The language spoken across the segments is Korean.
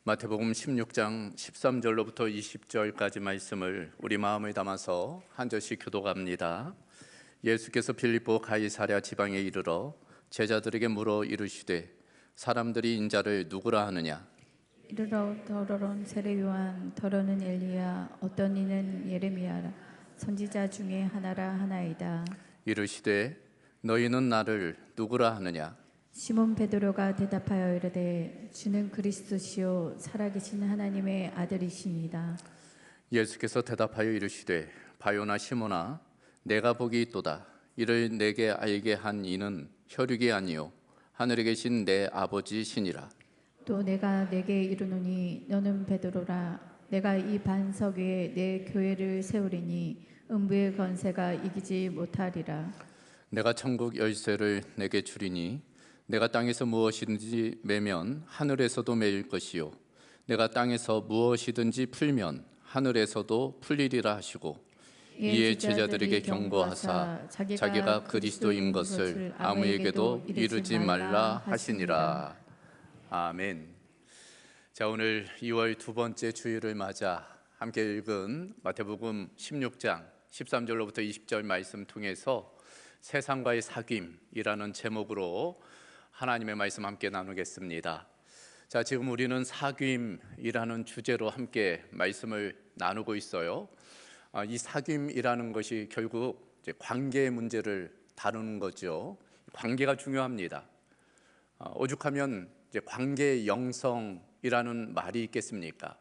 마태복음 16장 13절로부터 20절까지 말씀을 우리 마음에 담아서 한 절씩 교독합니다. 예수께서 빌립보 가이사랴 지방에 이르러 제자들에게 물어 이르시되 사람들이 인자를 누구라 하느냐? 이르러 더러는 세례 요한, 더러는 엘리야, 어떤 이는 예레미야라, 선지자 중에 하나라 하나이다. 이르시되 너희는 나를 누구라 하느냐? 시몬 베드로가 대답하여 이르되 주는 그리스도시요 살아계신 하나님의 아들이시니이다. 예수께서 대답하여 이르시되 바요나 시몬아 내가 복이 있도다. 이를 내게 알게 한 이는 혈육이 아니요 하늘에 계신 내 아버지시니라. 또 내가 내게 이르노니 너는 베드로라. 내가 이 반석 위에 내 교회를 세우리니 음부의 권세가 이기지 못하리라. 내가 천국 열쇠를 내게 주리니 내가 땅에서 무엇이든지 매면 하늘에서도 매일 것이요 내가 땅에서 무엇이든지 풀면 하늘에서도 풀리리라 하시고 이에 제자들에게 경고하사 자기가 그리스도인 것을 아무에게도 이르지 말라 하시니라. 아멘. 자, 오늘 2월 두 번째 주일을 맞아 함께 읽은 마태복음 16장 13절로부터 20절 말씀 통해서 세상과의 사귐이라는 제목으로 하나님의 말씀 함께 나누겠습니다. 자, 지금 우리는 사귐이라는 주제로 함께 말씀을 나누고 있어요. 이 사귐이라는 것이 결국 이제 관계의 문제를 다루는 거죠. 관계가 중요합니다. 오죽하면 이제 관계의 영성이라는 말이 있겠습니까?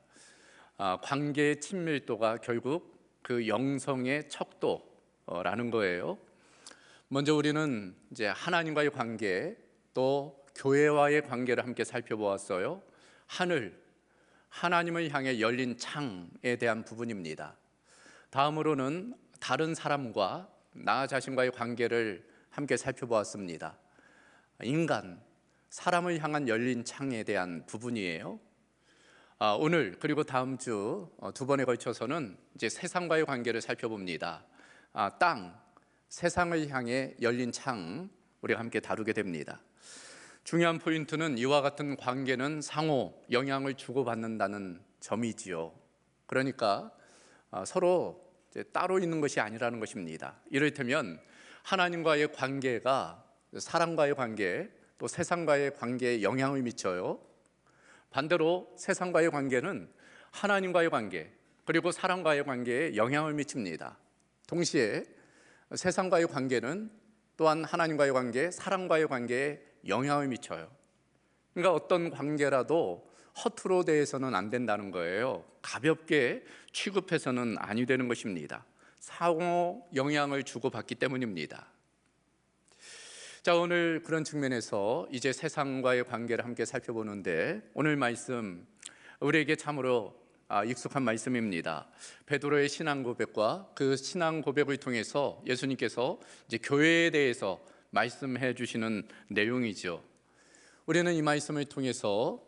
관계의 친밀도가 결국 그 영성의 척도라는 거예요. 먼저 우리는 이제 하나님과의 관계, 또 교회와의 관계를 함께 살펴보았어요. 하나님을 향해 열린 창에 대한 부분입니다. 다음으로는 다른 사람과 나 자신과의 관계를 함께 살펴보았습니다. 사람을 향한 열린 창에 대한 부분이에요. 오늘 그리고 다음 주 두 번에 걸쳐서는 이제 세상과의 관계를 살펴봅니다. 세상을 향해 열린 창, 우리가 함께 다루게 됩니다. 중요한 포인트는 이와 같은 관계는 상호 영향을 주고받는다는 점이지요. 그러니까 서로 이제 따로 있는 것이 아니라는 것입니다. 이를테면 하나님과의 관계가 사람과의 관계, 또 세상과의 관계에 영향을 미쳐요. 반대로 세상과의 관계는 하나님과의 관계, 그리고 사람과의 관계에 영향을 미칩니다. 동시에 세상과의 관계는 또한 하나님과의 관계, 사람과의 관계에 영향을 미쳐요. 그러니까 어떤 관계라도 허투루 대해서는 안 된다는 거예요. 가볍게 취급해서는 아니 되는 것입니다. 상호 영향을 주고받기 때문입니다. 자, 오늘 그런 측면에서 이제 세상과의 관계를 함께 살펴보는데, 오늘 말씀 우리에게 참으로 익숙한 말씀입니다. 베드로의 신앙 고백과 그 신앙 고백을 통해서 예수님께서 이제 교회에 대해서 말씀해 주시는 내용이죠. 우리는 이 말씀을 통해서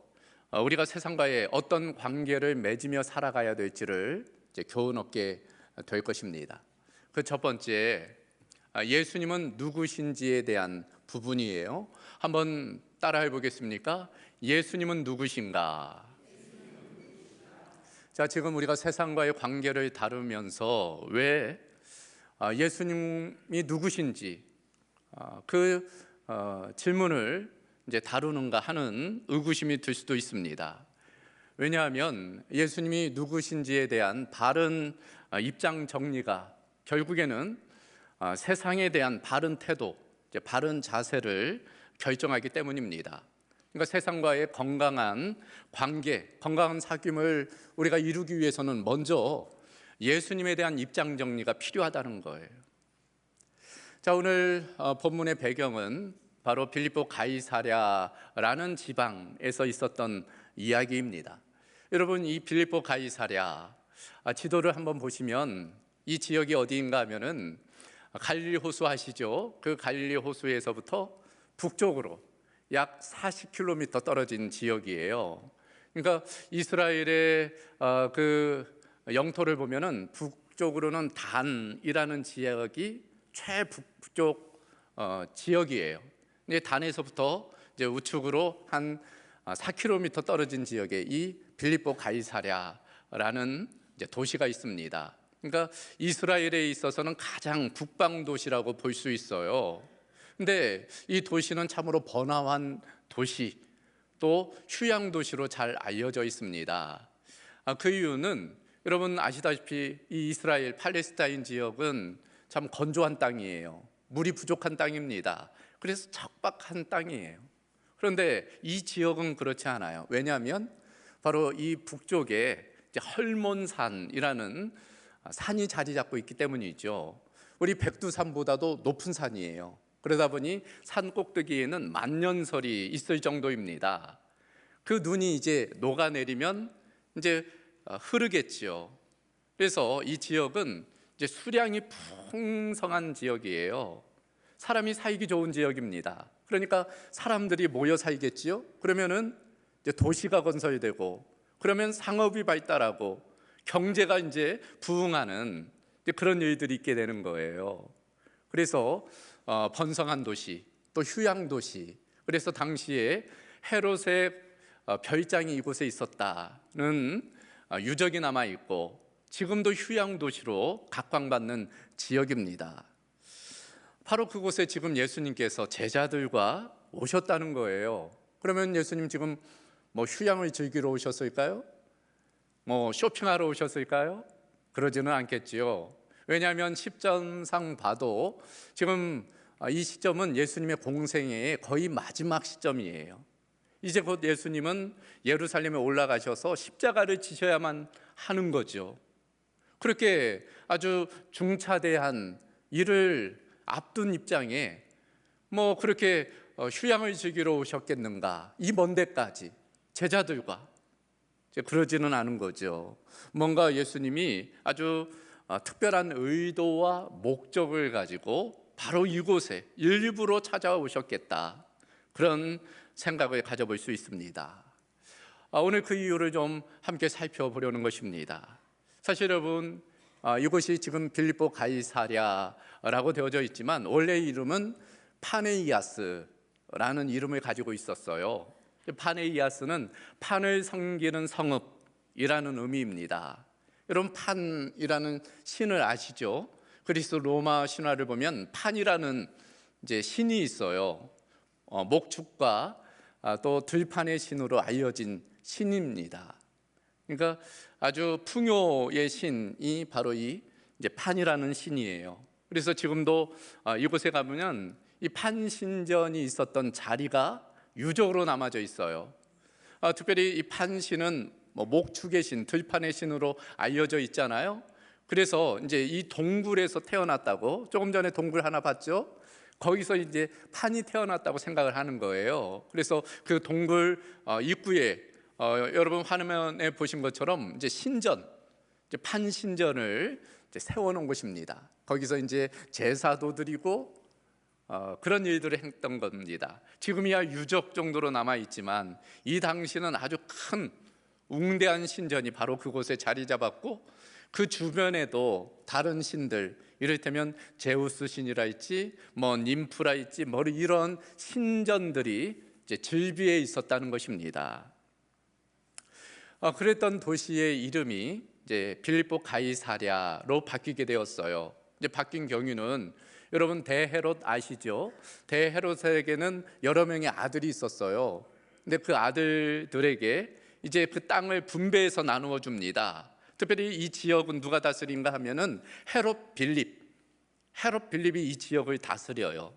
우리가 세상과의 어떤 관계를 맺으며 살아가야 될지를 이제 교훈 얻게 될 것입니다. 그 첫 번째, 예수님은 누구신지에 대한 부분이에요. 한번 따라해 보겠습니까? 예수님은 누구신가? 자, 지금 우리가 세상과의 관계를 다루면서 왜 예수님이 누구신지 그 질문을 이제 다루는가 하는 의구심이 들 수도 있습니다. 왜냐하면 예수님이 누구신지에 대한 바른 입장 정리가 결국에는 세상에 대한 바른 태도, 바른 자세를 결정하기 때문입니다. 그러니까 세상과의 건강한 관계, 건강한 사귐을 우리가 이루기 위해서는 먼저 예수님에 대한 입장 정리가 필요하다는 거예요. 자, 오늘 본문의 배경은 바로 빌립보 가이사랴라는 지방에서 있었던 이야기입니다. 여러분, 이 빌립보 가이사랴 지도를 한번 보시면 이 지역이 어디인가 하면은 갈릴리 호수 아시죠? 그 갈릴리 호수에서부터 북쪽으로 약 40km 떨어진 지역이에요. 그러니까 이스라엘의 그 영토를 보면은 북쪽으로는 단이라는 지역이 최북쪽 지역이에요. 근데 단에서부터 이제 우측으로 한 4km 떨어진 지역에 이 빌립보 가이사랴라는 이제 도시가 있습니다. 그러니까 이스라엘에 있어서는 가장 국방 도시라고 볼 수 있어요. 근데 이 도시는 참으로 번화한 도시, 또 휴양 도시로 잘 알려져 있습니다. 그 이유는 여러분 아시다시피 이 이스라엘 팔레스타인 지역은 참 건조한 땅이에요. 물이 부족한 땅입니다. 그래서 척박한 땅이에요. 그런데 이 지역은 그렇지 않아요. 왜냐하면 바로 이 북쪽에 이제 헐몬산이라는 산이 자리 잡고 있기 때문이죠. 우리 백두산보다도 높은 산이에요. 그러다 보니 산 꼭대기에는 만년설이 있을 정도입니다. 그 눈이 이제 녹아내리면 이제 흐르겠지요. 그래서 이 지역은 이제 수량이 풍성한 지역이에요. 사람이 살기 좋은 지역입니다. 그러니까 사람들이 모여 살겠지요. 그러면은 이제 도시가 건설되고, 그러면 상업이 발달하고 경제가 이제 부흥하는 그런 일들이 있게 되는 거예요. 그래서 번성한 도시, 또 휴양 도시. 그래서 당시에 헤롯의 별장이 이곳에 있었다는 유적이 남아 있고, 지금도 휴양 도시로 각광받는 지역입니다. 바로 그곳에 지금 예수님께서 제자들과 오셨다는 거예요. 그러면 예수님 지금 뭐 휴양을 즐기러 오셨을까요? 뭐 쇼핑하러 오셨을까요? 그러지는 않겠지요. 왜냐하면 10점상 봐도 지금 이 시점은 예수님의 공생애의 거의 마지막 시점이에요. 이제 곧 예수님은 예루살렘에 올라가셔서 십자가를 지셔야만 하는 거죠. 그렇게 아주 중차대한 일을 앞둔 입장에 뭐 그렇게 휴양을 즐기러 오셨겠는가, 이 먼 데까지 제자들과. 그러지는 않은 거죠. 뭔가 예수님이 아주 특별한 의도와 목적을 가지고 바로 이곳에 일부러 찾아오셨겠다, 그런 생각을 가져볼 수 있습니다. 오늘 그 이유를 좀 함께 살펴보려는 것입니다. 사실 여러분, 이곳이 지금 빌립보 가이사랴라고 되어져 있지만 원래 이름은 파네이아스라는 이름을 가지고 있었어요. 파네이아스는 판을 섬기는 성읍이라는 의미입니다. 여러분, 판이라는 신을 아시죠? 그리스 로마 신화를 보면 판이라는 이제 신이 있어요. 목축과 또 들판의 신으로 알려진 신입니다. 그러니까 아주 풍요의 신이 바로 이 이제 판이라는 신이에요. 그래서 지금도 이곳에 가보면 이 판신전이 있었던 자리가 유적으로 남아져 있어요. 특별히 이 판신은 목축의 신, 들판의 신으로 알려져 있잖아요. 그래서 이제 이 동굴에서 태어났다고, 조금 전에 동굴 하나 봤죠? 거기서 이제 판이 태어났다고 생각을 하는 거예요. 그래서 그 동굴 입구에 여러분 화면에 보신 것처럼 이제 신전, 이제 판신전을 이제 세워놓은 곳입니다. 거기서 이제 제사도 드리고 그런 일들을 했던 겁니다. 지금이야 유적 정도로 남아 있지만 이 당시는 아주 큰 웅대한 신전이 바로 그곳에 자리 잡았고, 그 주변에도 다른 신들, 이를테면 제우스 신이랄지 뭐 님프랄지 뭐 이런 신전들이 이제 즐비해 있었다는 것입니다. 그랬던 도시의 이름이 이제 빌립보 가이사랴로 바뀌게 되었어요. 이제 바뀐 경위는 여러분 대헤롯 아시죠? 대헤롯에게는 여러 명의 아들이 있었어요. 근데 그 아들들에게 이제 그 땅을 분배해서 나누어 줍니다. 특별히 이 지역은 누가 다스린가 하면은 헤롯 빌립이 이 지역을 다스려요.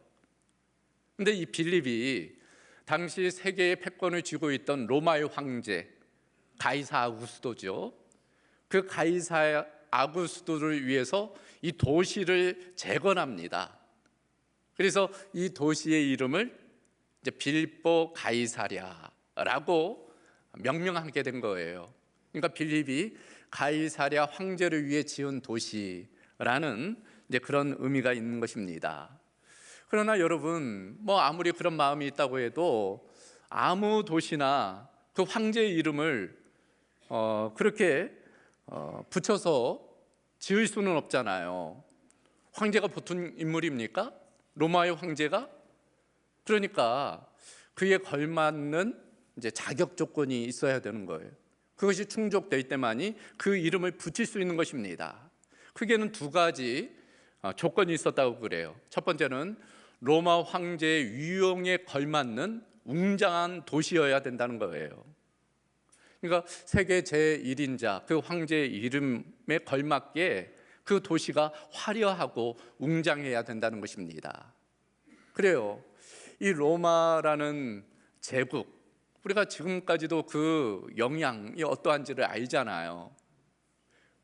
근데 이 빌립이 당시 세계의 패권을 쥐고 있던 로마의 황제 가이사 아구스도죠. 그 가이사 아구스도를 위해서 이 도시를 재건합니다. 그래서 이 도시의 이름을 이제 빌립보 가이사랴라고 명명하게 된 거예요. 그러니까 빌립이 가이사랴 황제를 위해 지은 도시라는 이제 그런 의미가 있는 것입니다. 그러나 여러분, 뭐 아무리 그런 마음이 있다고 해도 아무 도시나 그 황제의 이름을 그렇게 붙여서 지을 수는 없잖아요. 황제가 보통 인물입니까? 로마의 황제가? 그러니까 그에 걸맞는 이제 자격 조건이 있어야 되는 거예요. 그것이 충족될 때만이 그 이름을 붙일 수 있는 것입니다. 크게는 두 가지 조건이 있었다고 그래요. 첫 번째는 로마 황제의 위용에 걸맞는 웅장한 도시여야 된다는 거예요. 그러니까 세계 제1인자 그 황제의 이름에 걸맞게 그 도시가 화려하고 웅장해야 된다는 것입니다. 그래요. 이 로마라는 제국, 우리가 지금까지도 그 영향이 어떠한지를 알잖아요.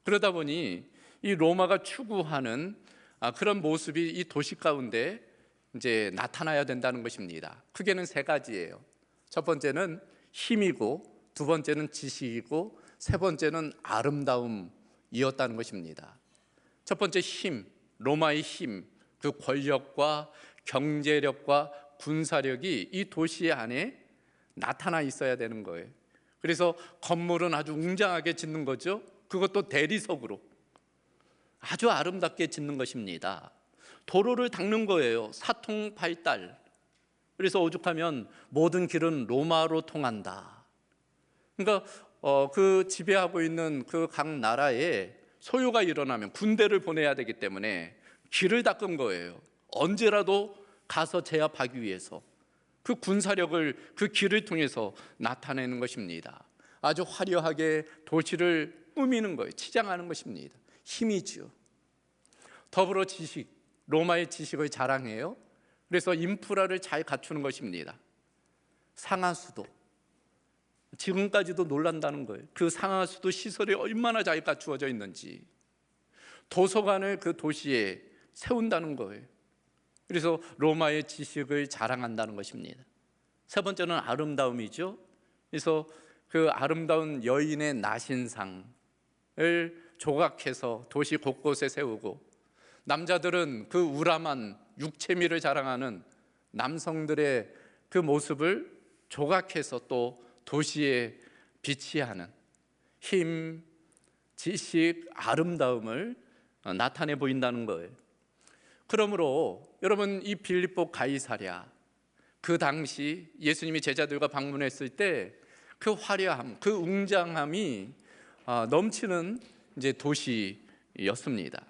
그러다 보니 이 로마가 추구하는 그런 모습이 이 도시 가운데 이제 나타나야 된다는 것입니다. 크게는 세 가지예요. 첫 번째는 힘이고, 두 번째는 지식이고, 세 번째는 아름다움이었다는 것입니다. 첫 번째 힘, 로마의 힘, 그 권력과 경제력과 군사력이 이 도시 안에 나타나 있어야 되는 거예요. 그래서 건물은 아주 웅장하게 짓는 거죠. 그것도 대리석으로 아주 아름답게 짓는 것입니다. 도로를 닦는 거예요. 사통팔달. 그래서 오죽하면 모든 길은 로마로 통한다. 그러니까 그 지배하고 있는 그 각 나라에 소요가 일어나면 군대를 보내야 되기 때문에 길을 닦은 거예요. 언제라도 가서 제압하기 위해서 그 군사력을 그 길을 통해서 나타내는 것입니다. 아주 화려하게 도시를 꾸미는 거예요. 치장하는 것입니다. 힘이죠. 더불어 지식, 로마의 지식을 자랑해요. 그래서 인프라를 잘 갖추는 것입니다. 상하수도, 지금까지도 놀란다는 거예요. 그 상하수도 시설이 얼마나 잘 갖추어져 있는지. 도서관을 그 도시에 세운다는 거예요. 그래서 로마의 지식을 자랑한다는 것입니다. 세 번째는 아름다움이죠. 그래서 그 아름다운 여인의 나신상을 조각해서 도시 곳곳에 세우고, 남자들은 그 우람한 육체미를 자랑하는 남성들의 그 모습을 조각해서 또 도시에 비치하는 힘, 지식, 아름다움을 나타내 보인다는 거예요. 그러므로 여러분, 이 빌립보 가이사랴, 그 당시 예수님이 제자들과 방문했을 때 그 화려함, 그 웅장함이 넘치는 이제 도시였습니다.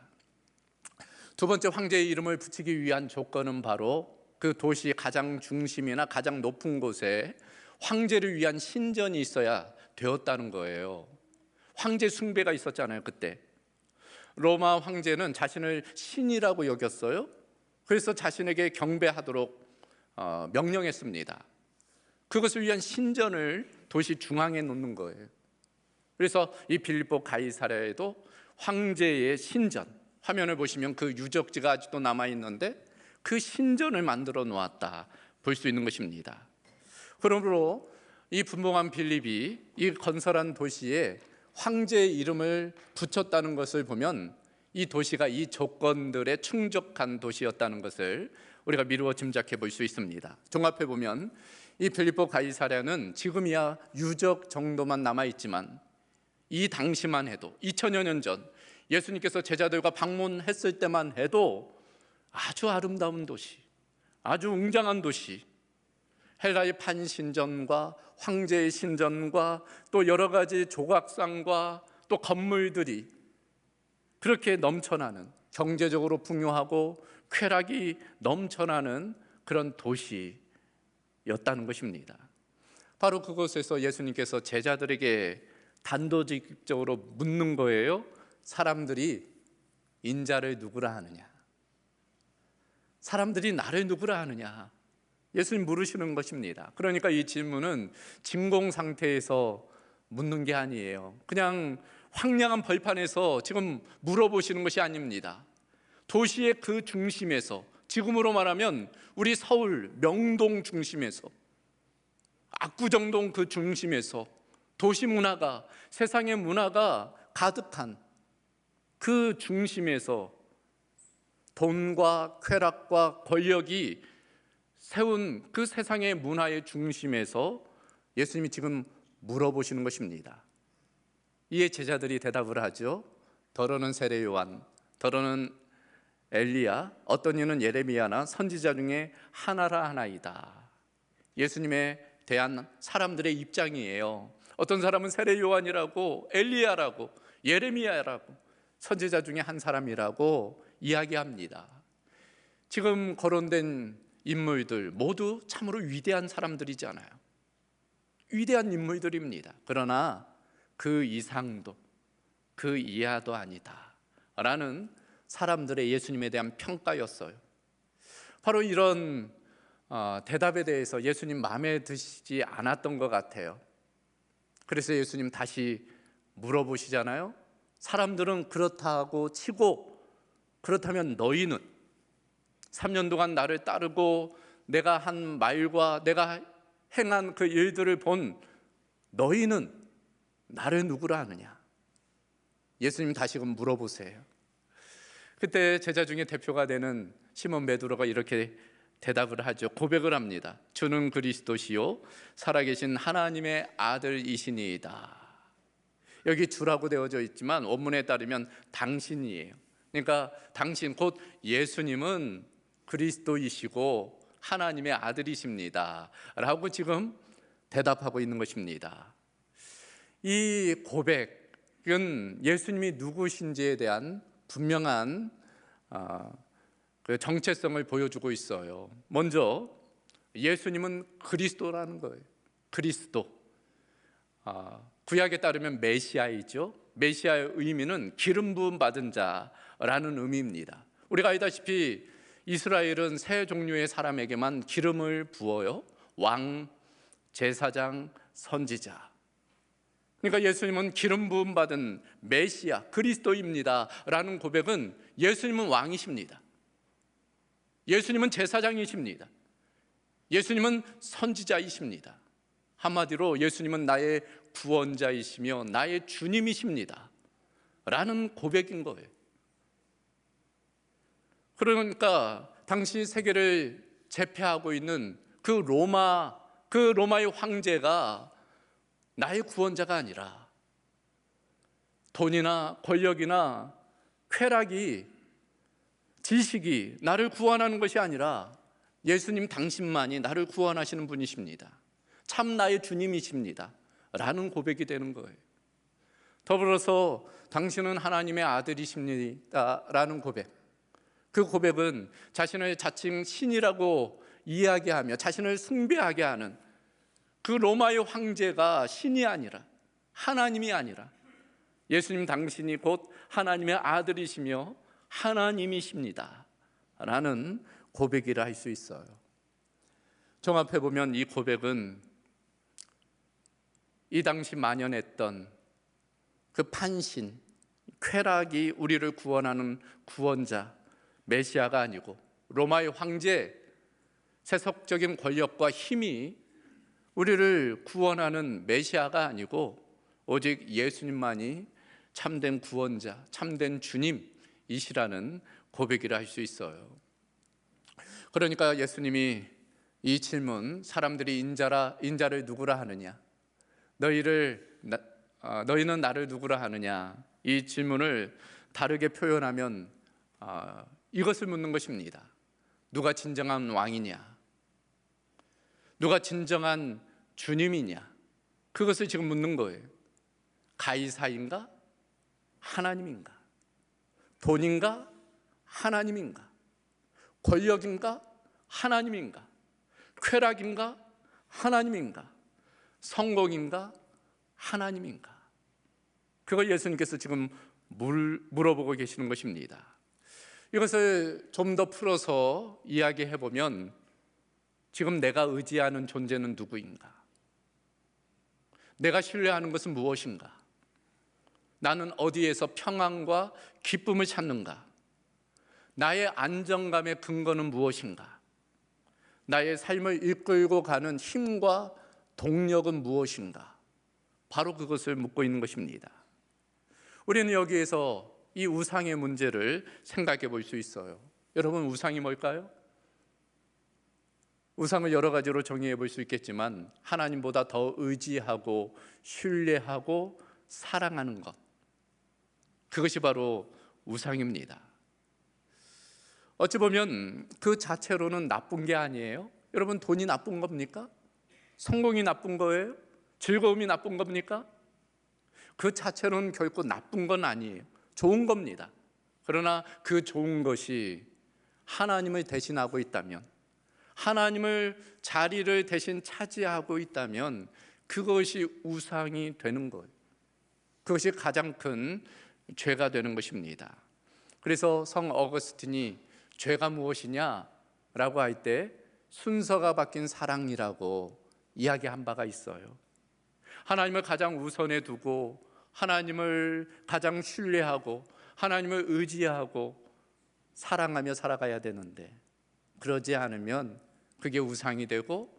두 번째 황제의 이름을 붙이기 위한 조건은 바로 그 도시 가장 중심이나 가장 높은 곳에 황제를 위한 신전이 있어야 되었다는 거예요. 황제 숭배가 있었잖아요. 그때 로마 황제는 자신을 신이라고 여겼어요. 그래서 자신에게 경배하도록 명령했습니다. 그것을 위한 신전을 도시 중앙에 놓는 거예요. 그래서 이 빌립보 가이사랴에도 황제의 신전, 화면을 보시면 그 유적지가 아직도 남아있는데 그 신전을 만들어 놓았다 볼 수 있는 것입니다. 그러므로 이 분봉한 빌립이 이 건설한 도시에 황제의 이름을 붙였다는 것을 보면 이 도시가 이 조건들에 충족한 도시였다는 것을 우리가 미루어 짐작해 볼 수 있습니다. 종합해 보면 이 빌립보 가이사랴는 지금이야 유적 정도만 남아있지만 이 당시만 해도 2000여 년 전 예수님께서 제자들과 방문했을 때만 해도 아주 아름다운 도시, 아주 웅장한 도시, 헬라의 판신전과 황제의 신전과 또 여러 가지 조각상과 또 건물들이 그렇게 넘쳐나는, 경제적으로 풍요하고 쾌락이 넘쳐나는 그런 도시였다는 것입니다. 바로 그곳에서 예수님께서 제자들에게 단도직입적으로 묻는 거예요. 사람들이 인자를 누구라 하느냐? 사람들이 나를 누구라 하느냐? 예수님 물으시는 것입니다. 그러니까 이 질문은 진공 상태에서 묻는 게 아니에요. 그냥 황량한 벌판에서 지금 물어보시는 것이 아닙니다. 도시의 그 중심에서, 지금으로 말하면 우리 서울 명동 중심에서, 압구정동 그 중심에서 도시 문화가, 세상의 문화가 가득한 그 중심에서 돈과 쾌락과 권력이 세운 그 세상의 문화의 중심에서 예수님이 지금 물어보시는 것입니다. 이에 제자들이 대답을 하죠. 더러는 세례 요한, 더러는 엘리야, 어떤 이는 예레미야나 선지자 중에 하나라 하나이다. 예수님의 대한 사람들의 입장이에요. 어떤 사람은 세례 요한이라고, 엘리야라고, 예레미야라고, 선지자 중에 한 사람이라고 이야기합니다. 지금 거론된 인물들 모두 참으로 위대한 사람들이잖아요. 위대한 인물들입니다. 그러나 그 이상도 그 이하도 아니다 라는 사람들의 예수님에 대한 평가였어요. 바로 이런 대답에 대해서 예수님 마음에 드시지 않았던 것 같아요. 그래서 예수님 다시 물어보시잖아요. 사람들은 그렇다고 치고, 그렇다면 너희는 3년 동안 나를 따르고 내가 한 말과 내가 행한 그 일들을 본 너희는 나를 누구라 하느냐? 예수님 다시금 물어보세요. 그때 제자 중에 대표가 되는 시몬 베드로가 이렇게 대답을 하죠. 고백을 합니다. 주는 그리스도시요 살아계신 하나님의 아들이시니이다. 여기 주라고 되어져 있지만 원문에 따르면 당신이에요. 그러니까 당신 곧 예수님은 그리스도이시고 하나님의 아들이십니다 라고 지금 대답하고 있는 것입니다. 이 고백은 예수님이 누구신지에 대한 분명한 그 정체성을 보여주고 있어요. 먼저 예수님은 그리스도라는 거예요. 그리스도. 구약에 따르면 메시아이죠. 메시아의 의미는 기름 부음 받은 자라는 의미입니다. 우리가 알다시피 이스라엘은 세 종류의 사람에게만 기름을 부어요. 왕, 제사장, 선지자. 그러니까 예수님은 기름 부음 받은 메시아, 그리스도입니다 라는 고백은 예수님은 왕이십니다. 예수님은 제사장이십니다. 예수님은 선지자이십니다. 한마디로 예수님은 나의 구원자이시며 나의 주님이십니다 라는 고백인 거예요. 그러니까 당시 세계를 제패하고 있는 그 로마의 황제가 나의 구원자가 아니라 돈이나 권력이나 쾌락이, 지식이 나를 구원하는 것이 아니라 예수님 당신만이 나를 구원하시는 분이십니다. 참 나의 주님이십니다 라는 고백이 되는 거예요. 더불어서 당신은 하나님의 아들이십니다 라는 고백. 그 고백은 자신을 자칭 신이라고 이야기하며 자신을 숭배하게 하는 그 로마의 황제가 신이 아니라, 하나님이 아니라 예수님 당신이 곧 하나님의 아들이시며 하나님이십니다 라는 고백이라 할 수 있어요. 종합해 보면 이 고백은 이 당시 만연했던 그 판신, 쾌락이 우리를 구원하는 구원자 메시아가 아니고, 로마의 황제, 세속적인 권력과 힘이 우리를 구원하는 메시아가 아니고 오직 예수님만이 참된 구원자, 참된 주님이시라는 고백이라 할 수 있어요. 그러니까 예수님이 이 질문, 사람들이 인자를 누구라 하느냐, 너희는 나를 누구라 하느냐, 이 질문을 다르게 표현하면 이것을 묻는 것입니다. 누가 진정한 왕이냐, 누가 진정한 주님이냐, 그것을 지금 묻는 거예요. 가이사인가? 하나님인가? 돈인가? 하나님인가? 권력인가? 하나님인가? 쾌락인가? 하나님인가? 성공인가? 하나님인가? 그걸 예수님께서 지금 물어보고 계시는 것입니다. 이것을 좀 더 풀어서 이야기해 보면 지금 내가 의지하는 존재는 누구인가? 내가 신뢰하는 것은 무엇인가? 나는 어디에서 평안과 기쁨을 찾는가? 나의 안정감의 근거는 무엇인가? 나의 삶을 이끌고 가는 힘과 동력은 무엇인가? 바로 그것을 묻고 있는 것입니다. 우리는 여기에서 이 우상의 문제를 생각해 볼 수 있어요. 여러분, 우상이 뭘까요? 우상을 여러 가지로 정의해 볼 수 있겠지만 하나님보다 더 의지하고 신뢰하고 사랑하는 것, 그것이 바로 우상입니다. 어찌 보면 그 자체로는 나쁜 게 아니에요. 여러분, 돈이 나쁜 겁니까? 성공이 나쁜 거예요? 즐거움이 나쁜 겁니까? 그 자체로는 결코 나쁜 건 아니에요. 좋은 겁니다. 그러나 그 좋은 것이 하나님을 대신하고 있다면, 하나님을 자리를 대신 차지하고 있다면 그것이 우상이 되는 거예요. 그것이 가장 큰 죄가 되는 것입니다. 그래서 성 어거스틴이 죄가 무엇이냐라고 할 때 순서가 바뀐 사랑이라고 이야기한 바가 있어요. 하나님을 가장 우선에 두고 하나님을 가장 신뢰하고 하나님을 의지하고 사랑하며 살아가야 되는데, 그러지 않으면 그게 우상이 되고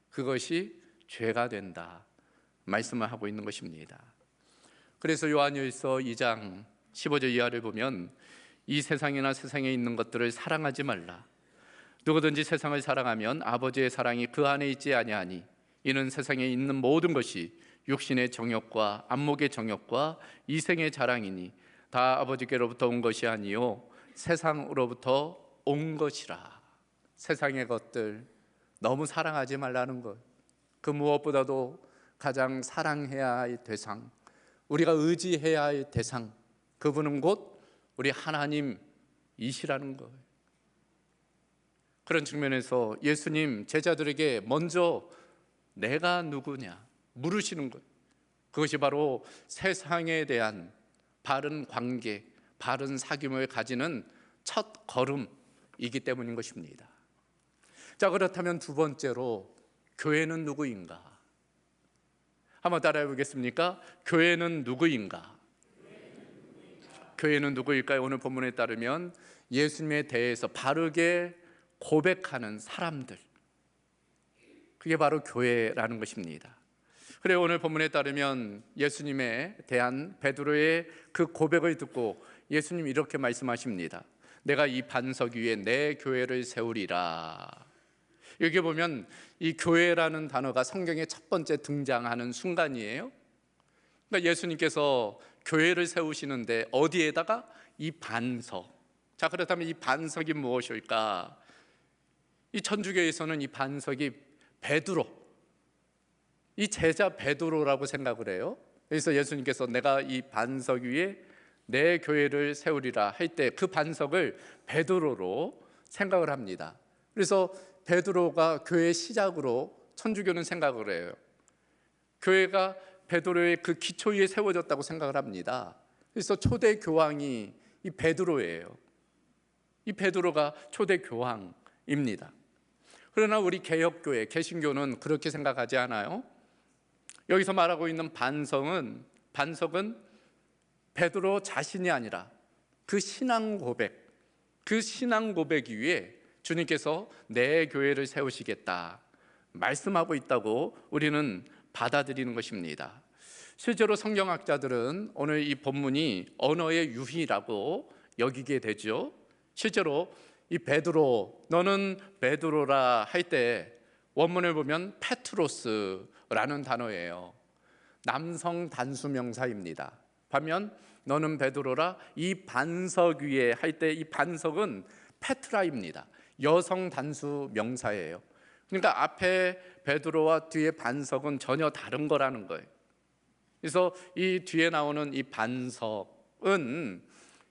그것이 죄가 된다 말씀을 하고 있는 것입니다. 그래서 요한일서 2장 15절 이하를 보면 이 세상이나 세상에 있는 것들을 사랑하지 말라. 누구든지 세상을 사랑하면 아버지의 사랑이 그 안에 있지 아니하니 이는 세상에 있는 모든 것이 육신의 정욕과 안목의 정욕과 이생의 자랑이니 다 아버지께로부터 온 것이 아니요 세상으로부터 온 것이라. 세상의 것들 너무 사랑하지 말라는 것. 그 무엇보다도 가장 사랑해야 할 대상, 우리가 의지해야 할 대상, 그분은 곧 우리 하나님이시라는 거예요. 그런 측면에서 예수님 제자들에게 먼저 내가 누구냐 물으시는 거예요. 그것이 바로 세상에 대한 바른 관계, 바른 사귐을 가지는 첫 걸음이기 때문인 것입니다. 자, 그렇다면 두 번째로 교회는 누구인가? 한번 따라해 보겠습니까? 교회는 누구인가? 교회는 누구일까요? 오늘 본문에 따르면 예수님에 대해서 바르게 고백하는 사람들, 그게 바로 교회라는 것입니다. 그래, 오늘 본문에 따르면 예수님에 대한 베드로의 그 고백을 듣고 예수님이 이렇게 말씀하십니다. 내가 이 반석 위에 내 교회를 세우리라. 여기 보면 이 교회라는 단어가 성경에 첫 번째 등장하는 순간이에요. 그러니까 예수님께서 교회를 세우시는데 어디에다가? 이 반석. 자, 그렇다면 이 반석이 무엇일까? 이 천주교에서는 이 반석이 베드로, 이 제자 베드로라고 생각을 해요. 그래서 예수님께서 내가 이 반석 위에 내 교회를 세우리라 할 때 그 반석을 베드로로 생각을 합니다. 그래서 베드로가 교회의 시작으로 천주교는 생각을 해요. 교회가 베드로의 그 기초 위에 세워졌다고 생각을 합니다. 그래서 초대 교황이 이 베드로예요. 이 베드로가 초대 교황입니다. 그러나 우리 개혁교회, 개신교는 그렇게 생각하지 않아요. 여기서 말하고 있는 반석은 베드로 자신이 아니라 그 신앙 고백, 그 신앙 고백 위에 주님께서 내 교회를 세우시겠다 말씀하고 있다고 우리는 받아들이는 것입니다. 실제로 성경학자들은 오늘 이 본문이 언어의 유희라고 여기게 되죠. 실제로 이 베드로, 너는 베드로라 할 때 원문을 보면 페트로스라는 단어예요. 남성 단수 명사입니다. 반면 너는 베드로라, 이 반석 위에 할 때 이 반석은 페트라입니다. 여성 단수 명사예요. 그러니까 앞에 베드로와 뒤에 반석은 전혀 다른 거라는 거예요. 그래서 이 뒤에 나오는 이 반석은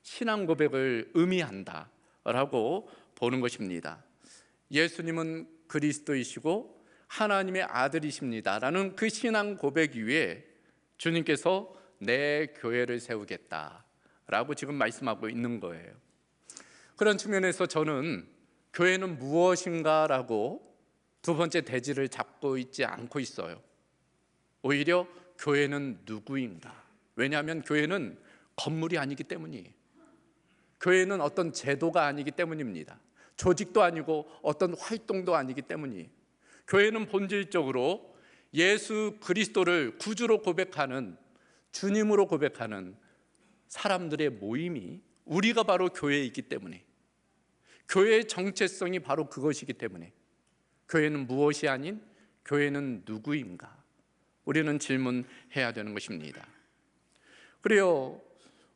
신앙 고백을 의미한다라고 보는 것입니다. 예수님은 그리스도이시고 하나님의 아들이십니다라는 그 신앙 고백 위에 주님께서 내 교회를 세우겠다라고 지금 말씀하고 있는 거예요. 그런 측면에서 저는 교회는 무엇인가라고 두 번째 대지를 잡고 있지 않고 있어요. 오히려 교회는 누구인가? 왜냐하면 교회는 건물이 아니기 때문이에요. 교회는 어떤 제도가 아니기 때문입니다. 조직도 아니고 어떤 활동도 아니기 때문이에요. 교회는 본질적으로 예수 그리스도를 구주로 고백하는, 주님으로 고백하는 사람들의 모임이 우리가 바로 교회이기 때문에, 교회의 정체성이 바로 그것이기 때문에 교회는 무엇이 아닌 교회는 누구인가? 우리는 질문해야 되는 것입니다. 그래요,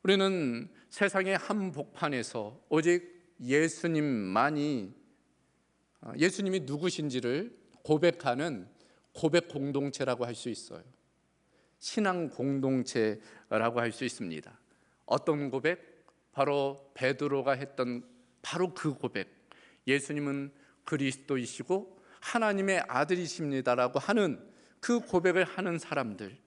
우리는 세상의 한복판에서 오직 예수님이 누구신지를 고백하는 고백 공동체라고 할 수 있어요. 신앙 공동체라고 할 수 있습니다. 어떤 고백? 바로 베드로가 했던 바로 그 고백. 예수님은 그리스도이시고 하나님의 아들이십니다라고 하는 그 고백을 하는 사람들,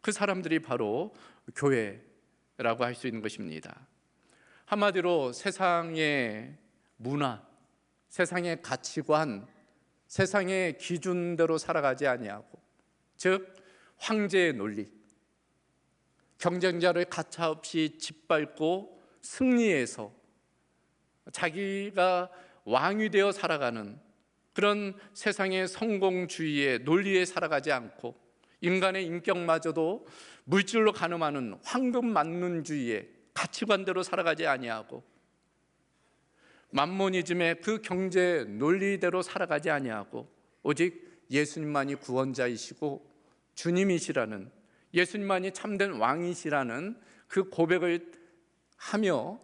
그 사람들이 바로 교회라고 할 수 있는 것입니다. 한마디로 세상의 문화, 세상의 가치관, 세상의 기준대로 살아가지 아니하고, 즉 황제의 논리, 경쟁자를 가차없이 짓밟고 승리해서 자기가 왕이 되어 살아가는 그런 세상의 성공주의의 논리에 살아가지 않고, 인간의 인격마저도 물질로 가늠하는 황금만능주의의 가치관대로 살아가지 아니하고, 만모니즘의 그 경제 논리대로 살아가지 아니하고, 오직 예수님만이 구원자이시고 주님이시라는, 예수님만이 참된 왕이시라는 그 고백을 하며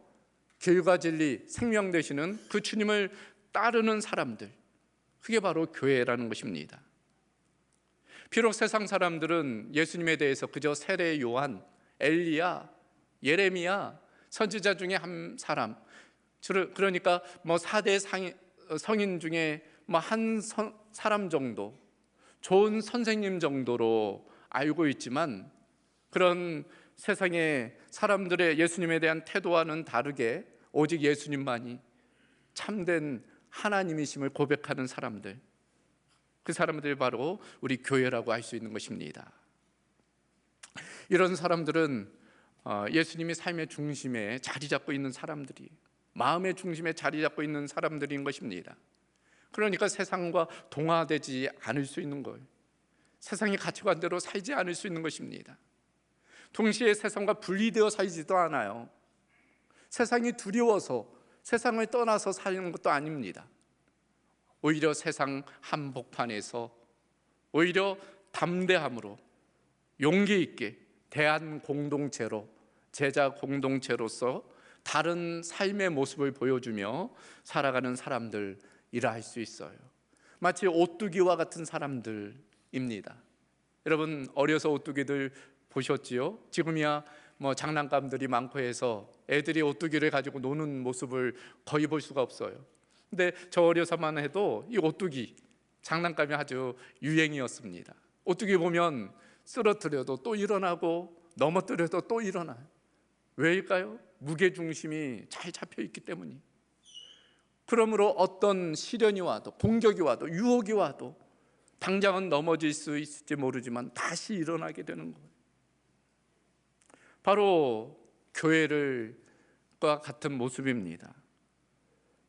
길과 진리 생명 되시는 그 주님을 따르는 사람들, 그게 바로 교회라는 것입니다. 비록 세상 사람들은 예수님에 대해서 그저 세례 요한, 엘리야, 예레미야, 선지자 중에 한 사람, 그러니까 뭐 4대 성인 중에 뭐 한 사람 정도, 좋은 선생님 정도로 알고 있지만, 그런 세상의 사람들의 예수님에 대한 태도와는 다르게 오직 예수님만이 참된 하나님이심을 고백하는 사람들, 그 사람들이 바로 우리 교회라고 할 수 있는 것입니다. 이런 사람들은 예수님이 삶의 중심에 자리 잡고 있는 사람들이, 마음의 중심에 자리 잡고 있는 사람들인 것입니다. 그러니까 세상과 동화되지 않을 수 있는 거예요. 세상의 가치관대로 살지 않을 수 있는 것입니다. 동시에 세상과 분리되어 살지도 않아요. 세상이 두려워서 세상을 떠나서 사는 것도 아닙니다. 오히려 세상 한복판에서 오히려 담대함으로 용기 있게 대한 공동체로, 제자 공동체로서 다른 삶의 모습을 보여주며 살아가는 사람들이라 할 수 있어요. 마치 오뚜기와 같은 사람들입니다. 여러분 어려서 오뚜기들 보셨지요? 지금이야 뭐 장난감들이 많고 해서 애들이 오뚜기를 가지고 노는 모습을 거의 볼 수가 없어요. 근데 저 어려서만 해도 이 오뚜기 장난감이 아주 유행이었습니다. 오뚜기 보면 쓰러뜨려도 또 일어나고 넘어뜨려도 또 일어나요. 왜일까요? 무게중심이 잘 잡혀있기 때문이. 그러므로 어떤 시련이 와도, 공격이 와도, 유혹이 와도 당장은 넘어질 수 있을지 모르지만 다시 일어나게 되는 거예요. 바로 교회과 같은 모습입니다.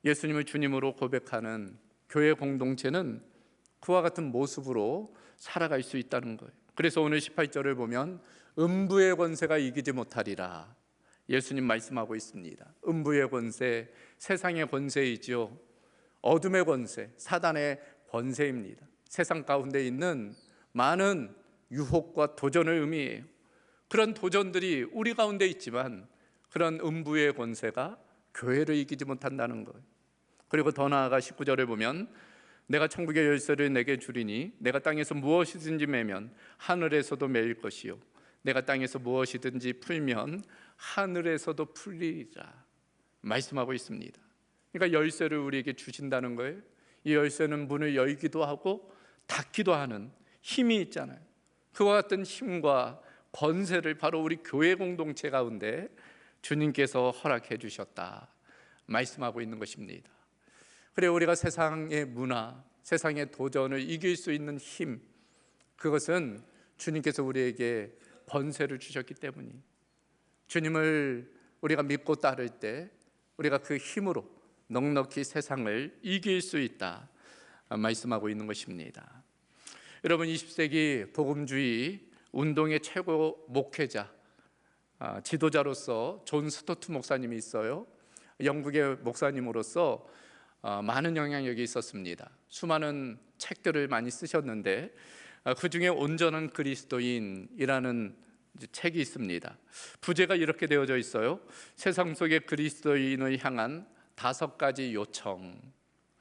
예수님을 주님으로 고백하는 교회 공동체는 그와 같은 모습으로 살아갈 수 있다는 거예요. 그래서 오늘 18절을 보면 음부의 권세가 이기지 못하리라, 예수님 말씀하고 있습니다. 음부의 권세, 세상의 권세이죠. 어둠의 권세, 사단의 권세입니다. 세상 가운데 있는 많은 유혹과 도전을 의미해요. 그런 도전들이 우리 가운데 있지만 그런 음부의 권세가 교회를 이기지 못한다는 거예요. 그리고 더 나아가 19절을 보면 내가 천국의 열쇠를 내게 주리니 내가 땅에서 무엇이든지 매면 하늘에서도 매일 것이요 내가 땅에서 무엇이든지 풀면 하늘에서도 풀리리라 말씀하고 있습니다. 그러니까 열쇠를 우리에게 주신다는 거예요. 이 열쇠는 문을 열기도 하고 닫기도 하는 힘이 있잖아요. 그와 같은 힘과 권세를 바로 우리 교회 공동체 가운데 주님께서 허락해 주셨다 말씀하고 있는 것입니다. 그래 우리가 세상의 문화, 세상의 도전을 이길 수 있는 힘, 그것은 주님께서 우리에게 권세를 주셨기 때문이, 주님을 우리가 믿고 따를 때 우리가 그 힘으로 넉넉히 세상을 이길 수 있다 말씀하고 있는 것입니다. 여러분 20세기 복음주의 운동의 최고 목회자, 지도자로서 존 스토트 목사님이 있어요. 영국의 목사님으로서 많은 영향력이 있었습니다. 수많은 책들을 많이 쓰셨는데 그 중에 온전한 그리스도인이라는 책이 있습니다. 부제가 이렇게 되어져 있어요. 세상 속의 그리스도인을 향한 5가지 요청.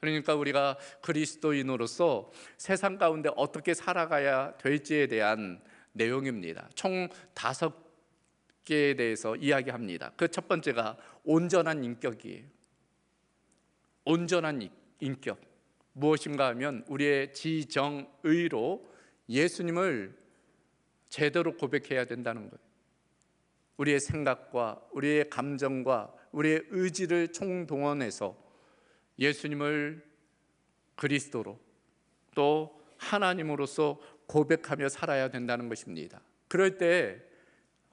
그러니까 우리가 그리스도인으로서 세상 가운데 어떻게 살아가야 될지에 대한 내용입니다. 총 5개에 대해서 이야기합니다. 그 첫 번째가 온전한 인격이에요. 온전한 인격. 무엇인가 하면 우리의 지정의로 예수님을 제대로 고백해야 된다는 거예요. 우리의 생각과 우리의 감정과 우리의 의지를 총동원해서 예수님을 그리스도로 또 하나님으로서 고백하며 살아야 된다는 것입니다. 그럴 때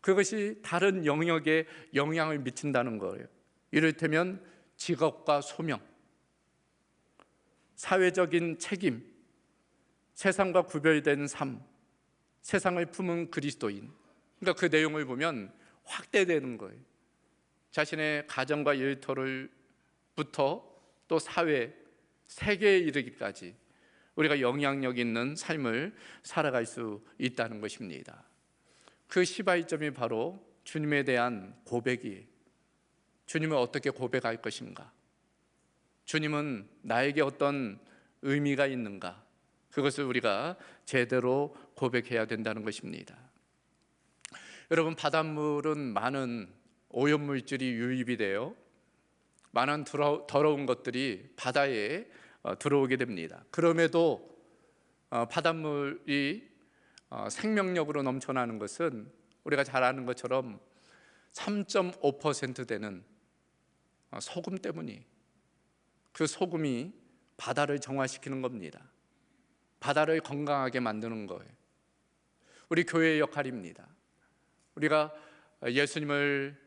그것이 다른 영역에 영향을 미친다는 거예요. 이를테면 직업과 소명, 사회적인 책임, 세상과 구별된 삶, 세상을 품은 그리스도인. 그러니까 그 내용을 보면 확대되는 거예요. 자신의 가정과 일터를부터 또 사회, 세계에 이르기까지 우리가 영향력 있는 삶을 살아갈 수 있다는 것입니다. 그 시발점이 바로 주님에 대한 고백이에요. 주님을 어떻게 고백할 것인가? 주님은 나에게 어떤 의미가 있는가? 그것을 우리가 제대로 고백해야 된다는 것입니다. 여러분, 바닷물은 많은 오염물질이 유입이 돼요. 많은 더러운 것들이 바다에 들어오게 됩니다. 그럼에도 바닷물이 생명력으로 넘쳐나는 것은 우리가 잘 아는 것처럼 3.5% 되는 소금 때문이, 그 소금이 바다를 정화시키는 겁니다. 바다를 건강하게 만드는 거예요. 우리 교회의 역할입니다. 우리가 예수님을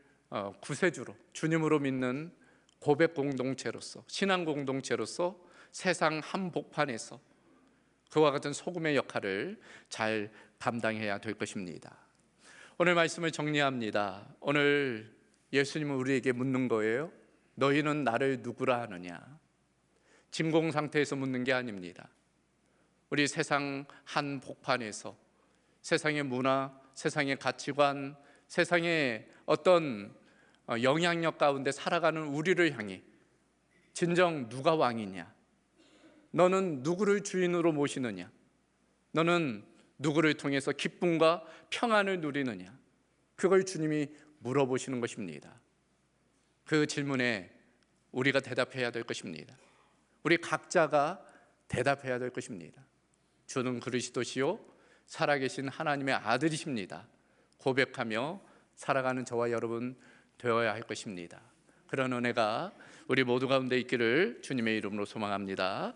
구세주로, 주님으로 믿는 고백 공동체로서, 신앙 공동체로서 세상 한복판에서 그와 같은 소금의 역할을 잘 감당해야 될 것입니다. 오늘 말씀을 정리합니다. 오늘 예수님은 우리에게 묻는 거예요. 너희는 나를 누구라 하느냐? 진공 상태에서 묻는 게 아닙니다. 우리 세상 한복판에서 세상의 문화, 세상의 가치관, 세상의 어떤 영향력 가운데 살아가는 우리를 향해 진정 누가 왕이냐? 너는 누구를 주인으로 모시느냐? 너는 누구를 통해서 기쁨과 평안을 누리느냐? 그걸 주님이 물어보시는 것입니다. 그 질문에 우리가 대답해야 될 것입니다. 우리 각자가 대답해야 될 것입니다. 주는 그리스도시요 살아계신 하나님의 아들이십니다. 고백하며 살아가는 저와 여러분 되어야 할 것입니다. 그런 은혜가 우리 모두 가운데 있기를 주님의 이름으로 소망합니다.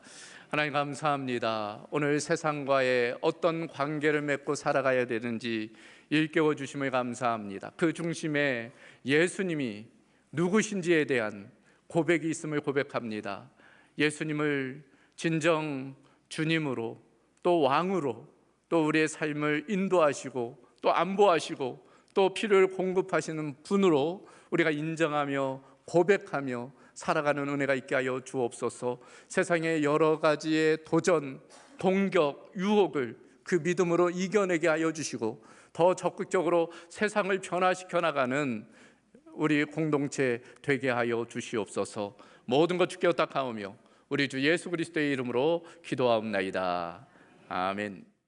하나님 감사합니다. 오늘 세상과의 어떤 관계를 맺고 살아가야 되는지 일깨워 주심을 감사합니다. 그 중심에 예수님이 누구신지에 대한 고백이 있음을 고백합니다. 예수님을 진정 주님으로 또 왕으로 또 우리의 삶을 인도하시고 또 안보하시고 또 필요를 공급하시는 분으로 우리가 인정하며 고백하며 살아가는 은혜가 있게 하여 주옵소서. 세상의 여러 가지의 도전, 공격, 유혹을 그 믿음으로 이겨내게 하여 주시고 더 적극적으로 세상을 변화시켜 나가는 우리 공동체 되게 하여 주시옵소서. 모든 것 주께 의탁하오며 우리 주 예수 그리스도의 이름으로 기도하옵나이다. 아멘.